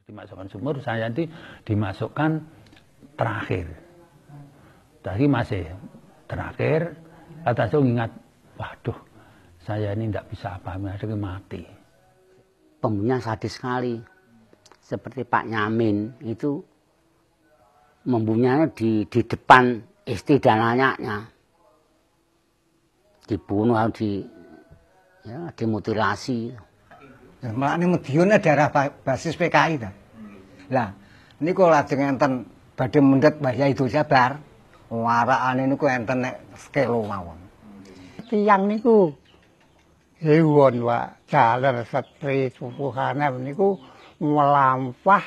dimasukkan sumur, saya nanti dimasukkan terakhir. Tadi masih terakhir, kata saya ingat, waduh, saya ini tidak bisa apa-apa, saya mati. Pembunuhnya sadis sekali, seperti Pak Nyamin itu membunuhnya di depan istri dan anaknya, dibunuh, dimutilasi. Malah ini Madiun daerah basis PKI dah. Lah, ini kalau lajeng enten badhe mendhet Mbah Yai Jabar, warakane niku enten nek sekelo mawon. Tiyang niku ewon Pak, jaler setri supuhane niku melampah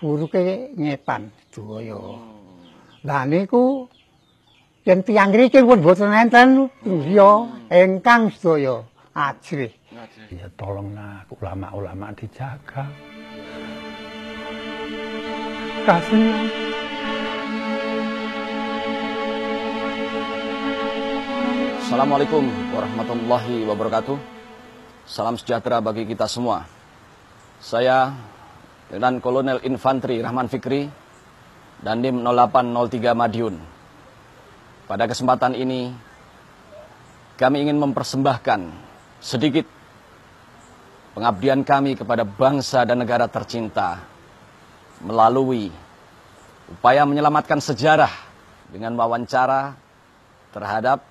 buruke ngetan sedaya. Lah niku yen tiyang ngriki pun boten enten ya ingkang sedaya ajrih. Ya tolonglah ulama-ulama dijaga. Kasihan. Assalamualaikum warahmatullahi wabarakatuh. Salam sejahtera bagi kita semua. Saya Letnan Kolonel Infantri Rahman Fikri, Dandim 0803 Madiun. Pada kesempatan ini, kami ingin mempersembahkan sedikit pengabdian kami kepada bangsa dan negara tercinta melalui upaya menyelamatkan sejarah dengan wawancara terhadap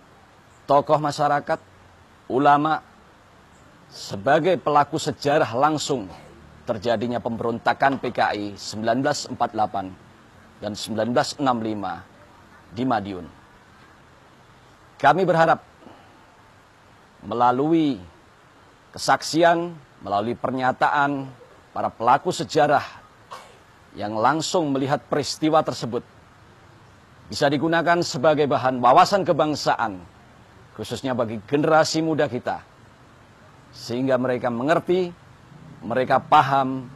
tokoh masyarakat, ulama, sebagai pelaku sejarah langsung terjadinya pemberontakan PKI 1948 dan 1965 di Madiun. Kami berharap melalui kesaksian, melalui pernyataan para pelaku sejarah yang langsung melihat peristiwa tersebut bisa digunakan sebagai bahan wawasan kebangsaan, khususnya bagi generasi muda kita, sehingga mereka mengerti, mereka paham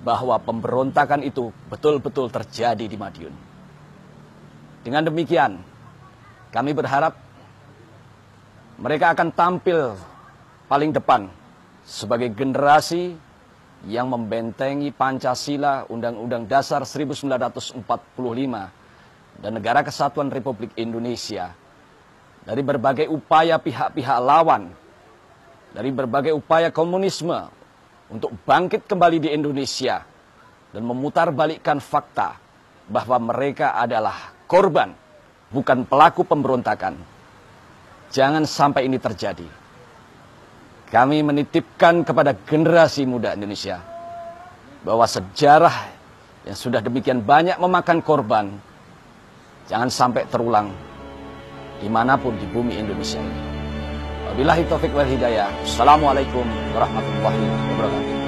bahwa pemberontakan itu betul-betul terjadi di Madiun. Dengan demikian, kami berharap mereka akan tampil paling depan sebagai generasi yang membentengi Pancasila, Undang-Undang Dasar 1945 dan Negara Kesatuan Republik Indonesia dari berbagai upaya pihak-pihak lawan, dari berbagai upaya komunisme untuk bangkit kembali di Indonesia dan memutarbalikkan fakta bahwa mereka adalah korban, bukan pelaku pemberontakan. Jangan sampai ini terjadi. Kami menitipkan kepada generasi muda Indonesia bahwa sejarah yang sudah demikian banyak memakan korban jangan sampai terulang dimanapun di bumi Indonesia ini. Wabillahi taufiq wal hidayah. Assalamualaikum warahmatullahi wabarakatuh.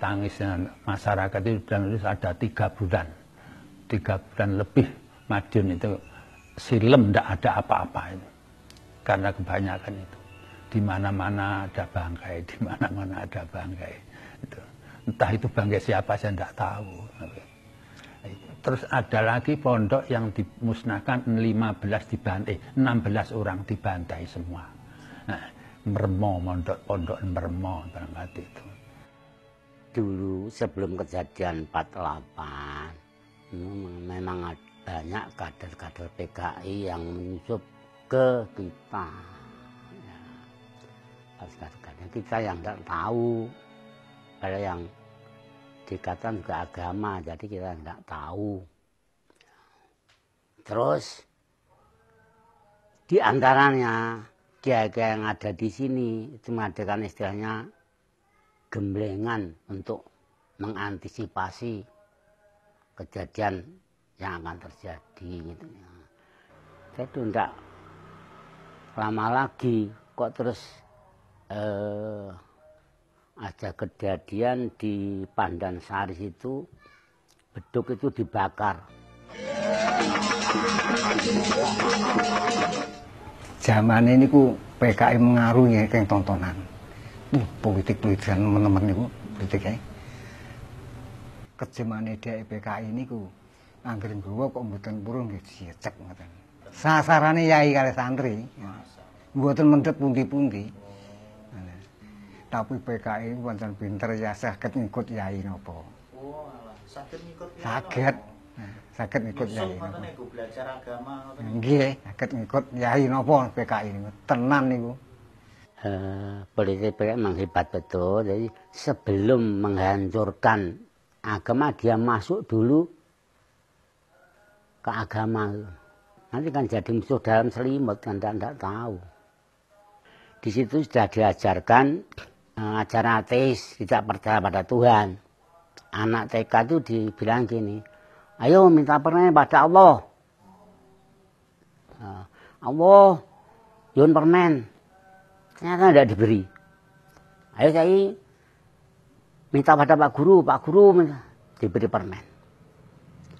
Tangisnya masyarakat itu ada 3 bulan. 3 bulan lebih Madiun itu silem, tidak ada apa-apa itu. Karena kebanyakan itu. Di mana-mana ada bangkai, di mana-mana ada bangkai. Itu. Entah itu bangkai siapa saya tidak tahu. Terus ada lagi pondok yang dimusnahkan 16 orang dibantai semua. Nah, Mermo, pondok Mermo berangkat itu. Dulu sebelum kejadian 48 memang banyak kader-kader PKI yang menyusup ke kita. Ya, kader-kadernya kita yang tidak tahu, ada yang dikatakan juga agama, jadi kita tidak tahu. Terus di antaranya kiai-kiai yang ada di sini itu mengadakan istilahnya gemblengan untuk mengantisipasi kejadian yang akan terjadi gitu ya. Saya itu enggak lama lagi kok terus ada kejadian di Pandansari itu beduk itu dibakar. Zaman ini ku PKI mengaruhi kayak tontonan. Politik-politik teman-teman itu politik ya. kejemane dhek PKI niku anggere nggawa kok mboten purun nggih dicek ngoten. Sasarane yai kali santri. Mboten mendhet pundi-pundi. Tapi PKI pancen pinter ya saged ngikut yai napa. Oh, alah, saged ngikut yai. Saged. Saged ngikut yai. Ngoten niku belajar agama ngoten. Nggih, saged ngikut yai napa PKI niku. Tenan niku. Politik PKI memang hebat betul. Jadi sebelum menghancurkan agama dia masuk dulu ke agama. Nanti kan jadi musuh dalam selimut kan tidak tahu. Di situ sudah diajarkan ajaran ateis, tidak percaya pada Tuhan. Anak TK itu dibilang gini, ayo minta permen pada Allah. Allah, yun permen. Ternyata tidak diberi. Ayo saya minta pada Pak Guru minta. Diberi permen.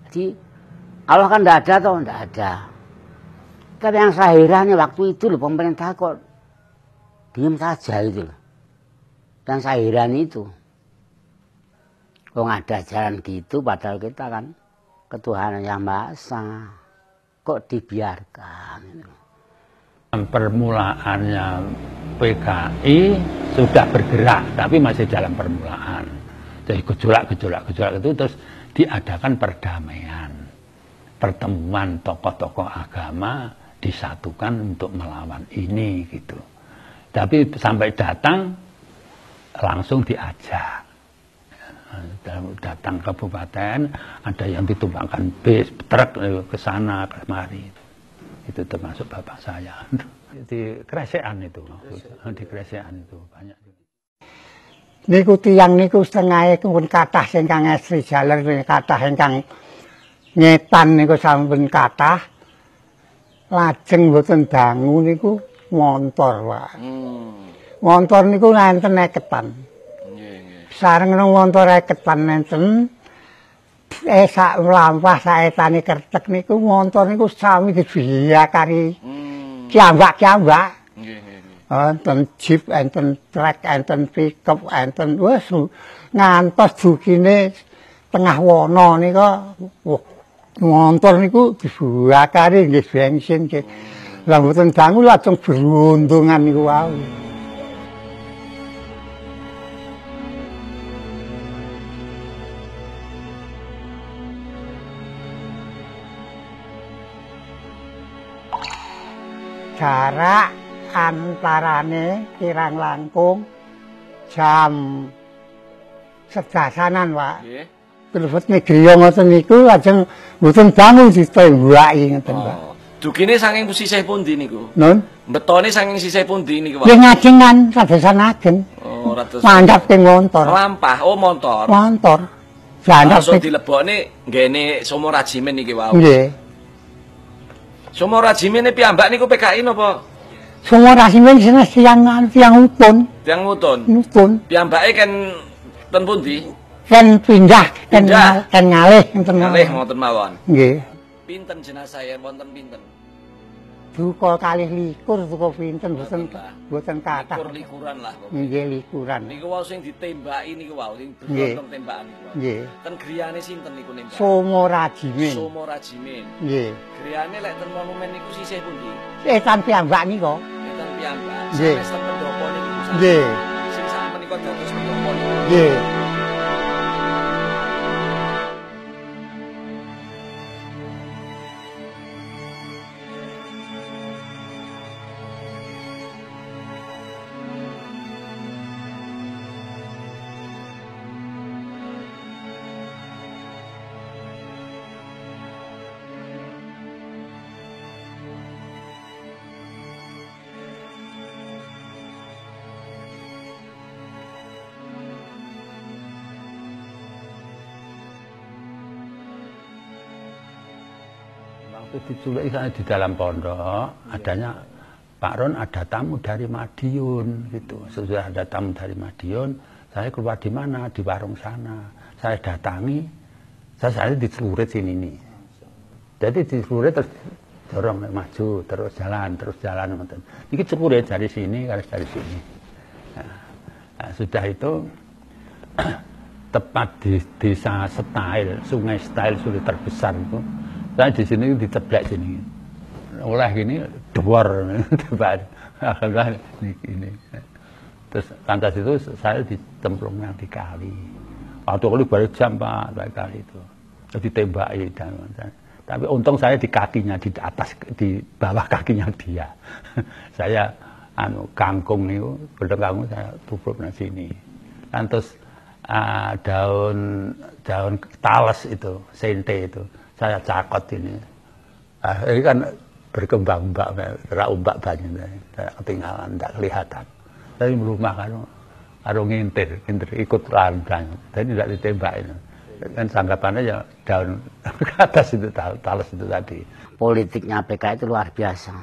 Jadi Allah kan tidak ada toh, tidak ada. Tapi yang saya heran waktu itu loh pemerintah kok diam saja itu loh. Dan saya heran itu. Kok ada jalan gitu padahal kita kan ketuhanan yang Maha Esa. Kok dibiarkan gitu. Permulaannya PKI sudah bergerak, tapi masih dalam permulaan. Jadi gejolak itu terus diadakan perdamaian. Pertemuan tokoh-tokoh agama disatukan untuk melawan ini gitu. Tapi sampai datang langsung diajak. Datang ke kabupaten, ada yang ditumpangkan bis, truk ke sana, kemari. Itu termasuk bapak saya. Di Kresekan itu, di Kresekan itu banyak. Niku tiyang niku setengah pun kathah sing kang estri jaler kathah ingkang ngetan niku sampun kathah. Lajeng mboten dangu niku montor wae. Montor niku enten eketan. Nggih. Sareng montor eketan enten sak mlampah saetane kertek niku montor niku sami dibiakari. Kiambak-kiambak. Nggih. Enten jeep, enten truk, enten pickup, enten wis ngantos dugine tengah wana nika montor niku dibuakari nggih bensin nggih. Lah mboten dangu langsung beruntungan niku wae. Jarak antarane kirang langkung jam sedasanan, Pak. Nggih. Terus negriya ngoten niku lajeng mboten dangu ditembaki ngoten, Pak. Dugine saking sisih pundi niku? Nun. Betone saking sisih pundi niku, Pak? Nggih ngajengan kadosan ageng. Oh, ratus. Mandhap ke montor. Lampah, oh montor. Montor. Jandap langsung dilebokne nggene Somo Rajimin iki wae. Nggih. Somo Rajimin piyambak niku PKI napa? Somo Rajimin jenis tiang utun. Tiang utun. Utun. Piyambake kan ten pundi? Kan pindah kan ngalih ngoten mawon. Ngalih ngoten mawon. Nggih. Pinten jenazah wonten pinten? Duka kalih likur duka pinten boten kathah. Likur-likuran lah. Nggih likuran. Niku wau sing ditembaki niku wau sing bener tembakan niku. Nggih. Ten griyane sinten niku nembak? Somo Rajimin. Somo Rajimin. Nggih. Griyane lek ten monumen niku sisih pundi? Etan piyambak nika. Etan piyambak. Nggih. Sanes ten pendopo niku. Nggih. Sing sak menika dados pendopo niku. Nggih. Waktu diculik di dalam pondok, adanya Pak Ron ada tamu dari Madiun gitu. Sesudah ada tamu dari Madiun, saya keluar di mana? Di warung sana. Saya datangi, saya dicelurit sini nih. Jadi dicelurit terus dorong maju, terus jalan. Ini celurit dari sini, dari sini. Nah, sudah itu tepat di desa Style, Sungai Style sudah terbesar itu. Saya di sini diceblek sini. Oleh gini dewar tepat. Alhamdulillah ini. Terus lantas itu saya ditemplung yang di kali. Waktu kali baru jam Pak, kali itu. Terus ditembaki dan tapi untung saya di kakinya, di atas, di bawah kakinya dia. Saya kangkung itu, bedeng kangkung saya tubruk di sini. Dan terus daun talas itu, sente itu, saya cakot ini. Ini kan berkembang umbak banyak, saya ketinggalan, tidak kelihatan. Saya di rumah kan, ngintir ikut landang, jadi tidak ditembak ini. Kan sanggapannya ya daun ke atas itu, talas itu tadi. Politiknya PKI itu luar biasa.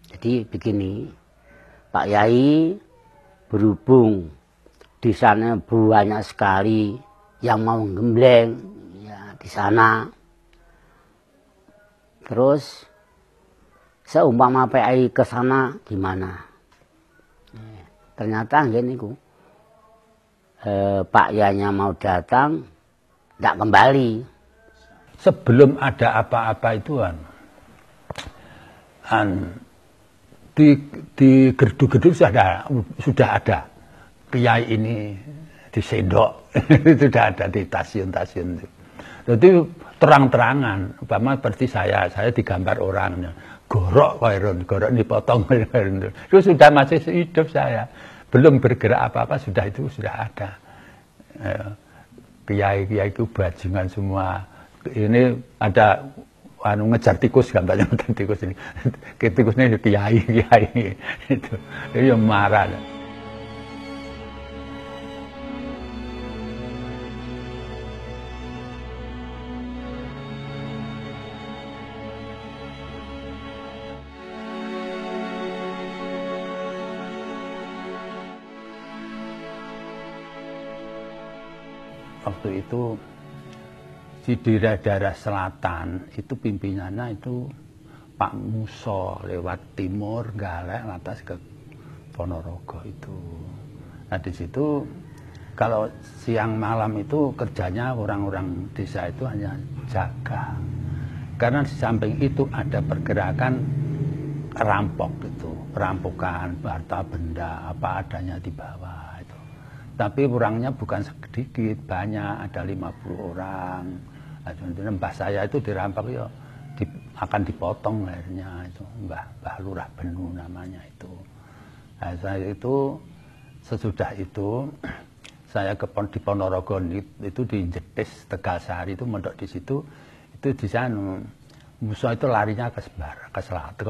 Jadi begini, Pak Yai berhubung di sana banyak sekali yang mau gembleng ya di sana. Terus seumpama PKI ke sana gimana? Ternyata gini Pak Yainya mau datang tidak kembali. Sebelum ada apa-apa itu di gerdu-gerdu sudah ada kiai ini di sendok itu sudah ada di stasiun-stasiun. Jadi terang-terangan, umpama seperti saya digambar orangnya gorok gorok dipotong itu sudah masih hidup saya, belum bergerak apa-apa sudah ada. Kiai-kiai itu bajingan semua. Ini ada ngejar tikus, gambarnya ngejar tikus ini. Tikusnya kiai itu yang marah. Waktu itu di daerah selatan itu pimpinannya itu Pak Muso lewat timur Galek lantas ke Ponorogo itu. Nah di situ kalau siang malam itu kerjanya orang-orang desa itu hanya jaga. Karena di samping itu ada pergerakan rampok itu, perampokan harta benda apa adanya di bawah. Tapi orangnya bukan sedikit, banyak, ada 50 orang. Mbah saya itu dirampok ya akan dipotong lehernya itu, Mbah Lurah Benu namanya itu. Nah, saya itu sesudah itu saya di Ponorogo itu di Jetis Tegalsari itu mondok di situ, itu di sana musuh itu larinya ke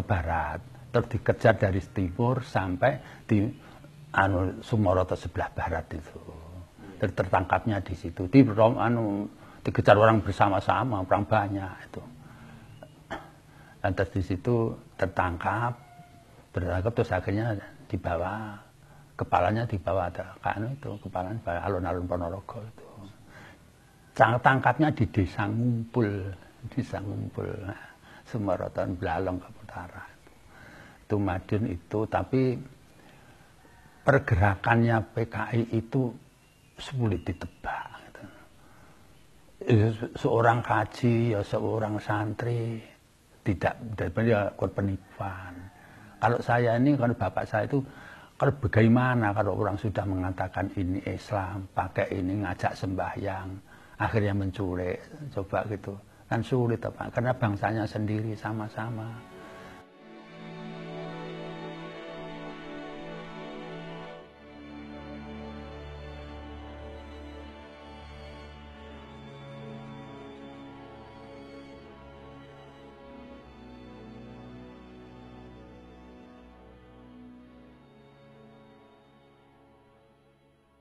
barat, terus dikejar dari timur sampai di Sumoroto sebelah barat itu. Tertangkapnya di situ. Dikejar orang bersama-sama, orang banyak itu. Lantas di situ tertangkap terus akhirnya dibawa, kepalanya dibawa kepalanya dibawa alun-alun Ponorogo itu. Tangkapnya di Desa Ngumpul, Sumoroto Blalong Utara. Itu Madiun itu, tapi pergerakannya PKI itu sulit ditebak. Gitu. Seorang kaji, ya seorang santri tidak penipuan. Kalau saya ini, kalau bapak saya itu, kalau bagaimana kalau orang sudah mengatakan ini Islam, pakai ini ngajak sembahyang, akhirnya menculik, coba gitu, kan sulit apa? Karena bangsanya sendiri sama-sama.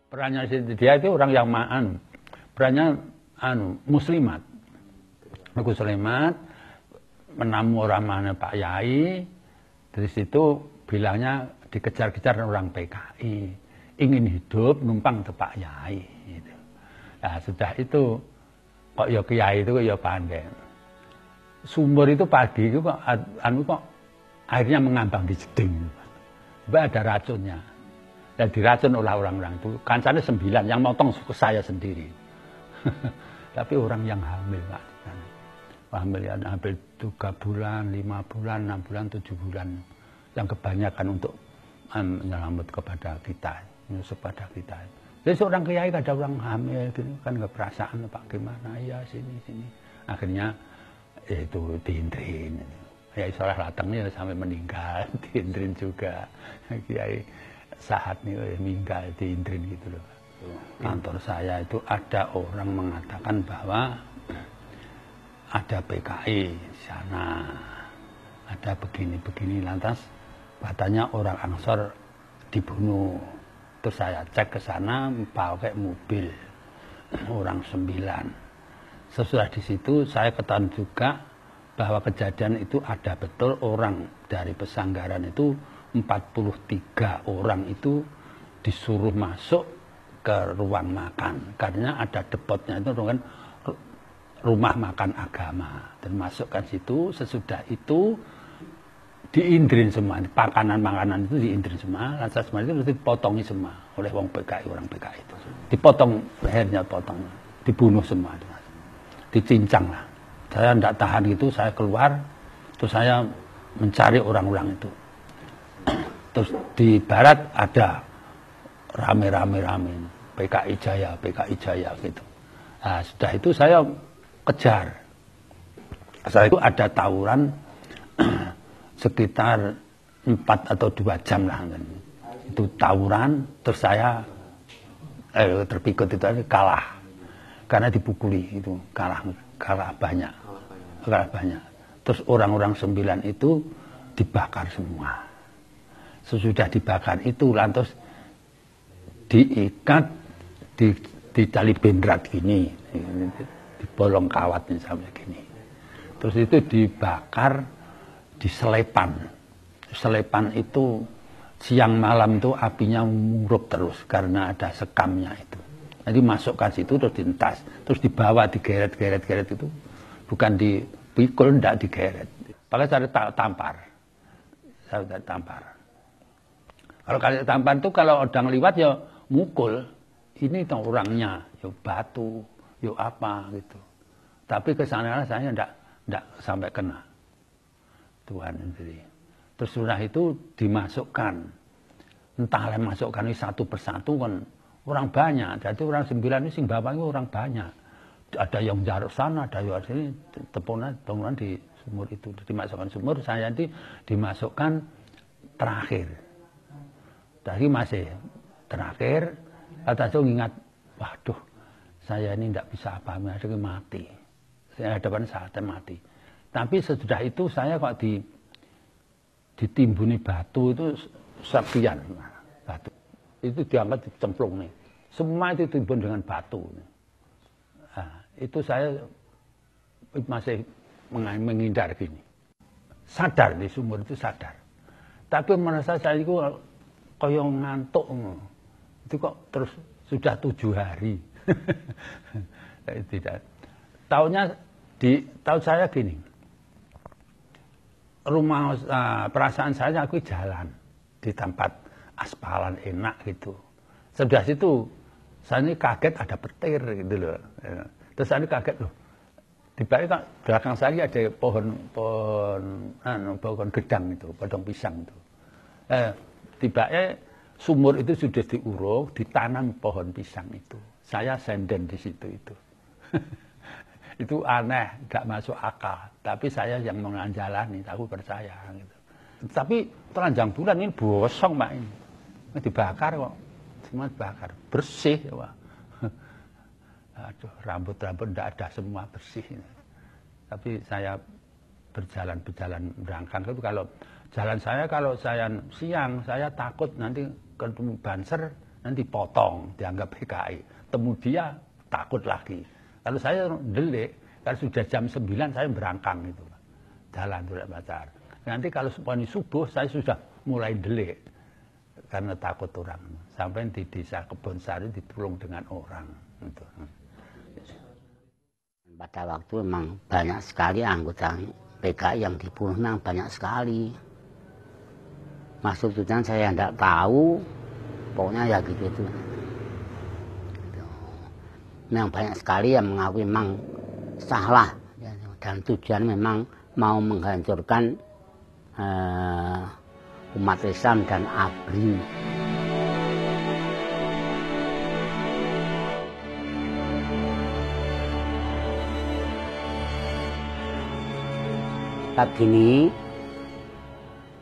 Perannya dia itu orang yang perannya muslimat. Aku muslimat menamu orang mana Pak Yai, dari situ bilangnya dikejar-kejar orang PKI, ingin hidup numpang ke Pak Yai. Gitu. Nah sudah itu kok ya Kiai itu kok ya pandai. Sumur itu pagi itu kok kok airnya mengambang di jeding. Coba ada racunnya. Dan diracun oleh orang-orang itu. Kancane 9, yang motong saya sendiri. Tapi orang yang hamil, Pak. Hamil ya hampir 3 bulan, 5 bulan, 6 bulan, 7 bulan. Yang kebanyakan untuk menyelamat kepada kita, menyusup pada kita. Jadi seorang kiai ada orang hamil gitu, kan nggak perasaan Pak gimana ya sini. Akhirnya itu diindrin. Ya salah latangnya sampai meninggal, diindrin juga. Kiai Sahat nih meninggal diindrin gitu loh. Kantor saya itu ada orang mengatakan bahwa ada PKI di sana, ada begini-begini, lantas katanya orang Ansor dibunuh. Terus saya cek ke sana pakai mobil orang 9. Sesudah di situ saya ketahui juga bahwa kejadian itu ada betul orang dari Pesanggaran itu 43 orang itu disuruh masuk ke ruang makan karena ada depotnya itu kan rumah makan agama dan masukkan situ. Sesudah itu diindrin semua, makanan itu diindrin semua, lantas semua itu dipotongi semua oleh orang PKI itu, dipotong lehernya, dibunuh semua, dicincang lah. Saya tidak tahan gitu, saya keluar, terus saya mencari orang-orang itu. Terus di barat ada rame PKI Jaya gitu. Nah, sudah itu saya kejar. Setelah itu ada tawuran sekitar 4 atau 2 jam lah. Itu tawuran, terus saya terpikut itu kalah. Karena dipukuli itu, kalah banyak. Terus orang-orang 9 itu dibakar semua. Sesudah dibakar itu lantas diikat di tali bendrat gini, di bolong kawat ini sampai gini. Terus itu dibakar di selepan. Selepan itu siang malam itu apinya menguruk terus karena ada sekamnya itu. Jadi masukkan situ terus dientas, terus dibawa digeret itu, bukan dipikul, enggak digeret. Pakai cara tampar. Saya tampar. Kalau kali tampar itu kalau orang liwat ya mukul, ini tuh orangnya, ya batu, ya apa gitu. Tapi kesana saya enggak sampai kena. Tuhan sendiri. Terus sudah itu dimasukkan. Entahlah masukkan ini satu persatu kan orang banyak. Jadi orang 9 ini sing bapak itu orang banyak. Ada yang jarak sana, ada yang sini, tepunan di sumur itu. Dimasukkan sumur, saya nanti dimasukkan terakhir. Tadi masih terakhir, kata saya ingat, waduh, saya ini tidak bisa apa-apa, saya mati. Saya hadapan saatnya mati. Tapi sesudah itu saya kok ditimbuni batu itu sekian batu. Itu diangkat dicemplung nih. Semua itu ditimbun dengan batu. Nah, itu saya masih menghindar gini. Sadar di sumur itu sadar. Tapi merasa saya itu kayak ngantuk. Itu kok terus sudah 7 hari. Tidak. Tahu saya gini. Rumah perasaan saya aku jalan di tempat aspalan enak gitu. Sebelah situ saya ini kaget ada petir gitu loh. Terus saya ini kaget loh. Di belakang saya ada pohon gedang itu, pohon pisang itu. Tiba-tiba sumur itu sudah diuruk, ditanam pohon pisang itu. Saya senden di situ itu. Itu aneh, nggak masuk akal. Tapi saya yang menjalani, aku percaya. Gitu. Tapi telanjang bulan ini bosong Pak ini. Dibakar kok, semua dibakar, bersih. Wah. Aduh, rambut-rambut nggak ada, semua bersih. Tapi saya berjalan berangkat itu kalau jalan saya kalau saya siang saya takut nanti ketemu banser nanti potong dianggap PKI. Temu dia takut lagi. Kalau saya delik, kalau sudah jam 9 saya berangkang itu. Jalan tidak pacar. Nanti kalau subuh saya sudah mulai delik. Karena takut orang. Sampai di desa Kebonsari ditolong dengan orang. Gitu. Pada waktu memang banyak sekali anggota PKI yang dibunuh, memang banyak sekali. Maksudnya saya tidak tahu pokoknya ya gitu itu. Memang banyak sekali yang mengakui memang salah dan tujuan memang mau menghancurkan umat Islam dan ABRI. Saat gini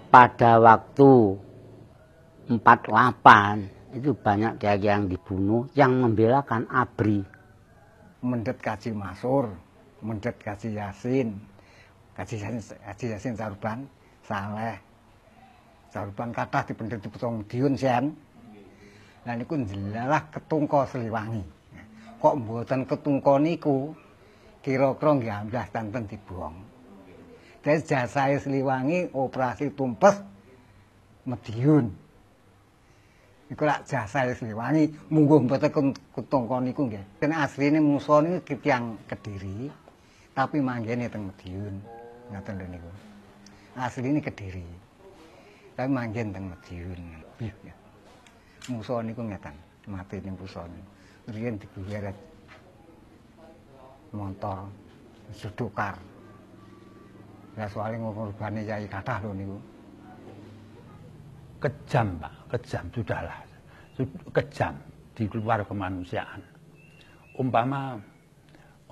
pada waktu 48 itu banyak kiai yang dibunuh yang membelakan ABRI. Mendet kaji Masur, mendet kaji Yasin, kaji Yasin Saruban, Saleh. Saruban kathah dipendet dipotong Diun Sen. Lah niku njelalah ketungko Sliwangi. Kok mboten ketungko niku kira-kira nggih amblas tanten dibuang. Dadi jasae Sliwangi operasi tumpes Madiun. Iku lak jasa Sliwangi mungguh mboten ketungko niku nggih. Ten asline Musa niku tiyang Kediri, tapi manggene teng Madiun. Ngoten lho niku. Asline Kediri. Tapi manggen teng Madiun. Ya. Musa niku ngeten, mati ning Musa niku. Riyen digeret montor Sudukar. Lah soalé ngorbane yai kathah lho niku. Kejam, Pak, kejam, sudahlah. Kejam di luar kemanusiaan. Umpama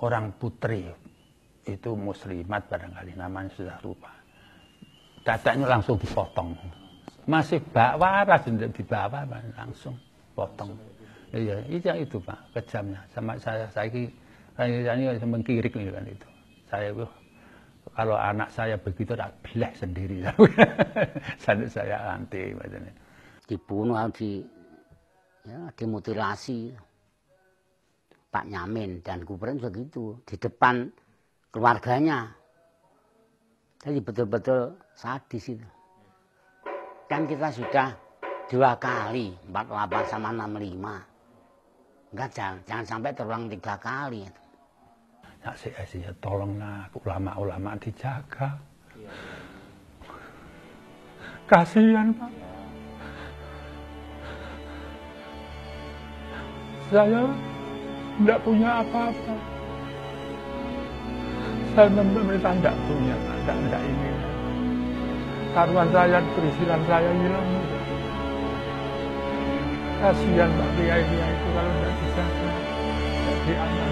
orang putri itu muslimat barangkali namanya sudah lupa. Dadanya langsung dipotong. Masih waras dibawa langsung potong. Iya, itu Pak, kejamnya. Sama saya ini mengkirik nih kan itu. Saya kalau anak saya begitu tak belah sendiri. Saya anti macamnya. Dibunuh dimutilasi Pak Nyamin dan Kuburan juga gitu di depan keluarganya. Jadi betul-betul sadis itu. Kan kita sudah 2 kali 48 sama 65. Enggak, jangan sampai terulang 3 kali. Ya sih, tolonglah ulama-ulama dijaga. Kasihan Pak. Saya tidak punya apa-apa. Saya pemerintah tidak punya, tidak ingin. Taruhan saya, perisilan saya hilang. Kasihan Pak Kiai itu kalau tidak dijaga. Jadi anak.